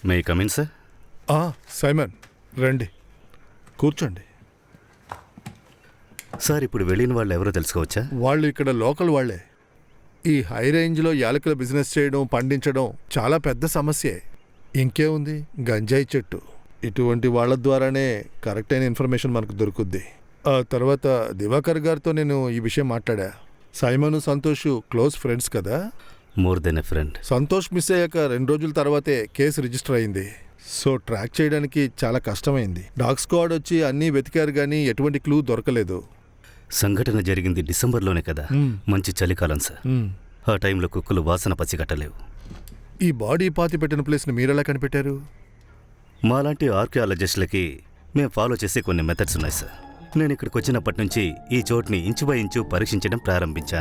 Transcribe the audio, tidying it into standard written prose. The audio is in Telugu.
May come in sir. సైమన్ రండి, కూర్చోండి. సార్, ఇప్పుడు వెళ్ళిన వాళ్ళు ఎవరో తెలుసుకోవచ్చా? వాళ్ళు ఇక్కడ లోకల్ వాళ్లే. ఈ హై రేంజ్లో యాలకుల బిజినెస్ చేయడం, పండించడం చాలా పెద్ద సమస్యే. ఇంకేముంది, గంజాయి చెట్టు. ఇటువంటి వాళ్ళ ద్వారానే కరెక్ట్ అయిన ఇన్ఫర్మేషన్ మనకు దొరుకుద్ది. ఆ తర్వాత దివాకర్ గారితో నేను ఈ విషయం మాట్లాడా. సైమన్, సంతోష్ క్లోజ్ ఫ్రెండ్స్ కదా. More than a friend. Santosh miss అయ్యాక 2 రోజుల తర్వాతే కేసు రిజిస్టర్ అయింది. సో ట్రాక్ చేయడానికి చాలా కష్టమైంది. డాగ్ స్క్వాడ్ వచ్చి అన్నీ వెతికారు కానీ ఎటువంటి క్లూ దొరకలేదు. సంఘటన జరిగింది డిసెంబర్లోనే కదా. మంచి చలికాలం సార్. ఆ టైంలో కుక్కలు వాసన పసిగట్టలేవు. ఈ బాడీ పాతి పెట్టిన ప్లేస్ని మీరెలా కనిపెట్టారు? మాలాంటి ఆర్కియాలజిస్టులకి మేము ఫాలో చేసే కొన్ని మెథడ్స్ ఉన్నాయి సార్. నేను ఇక్కడికి వచ్చినప్పటి నుంచి ఈ చోటుని ఇంచు బై ఇంచు పరీక్షించడం ప్రారంభించాను.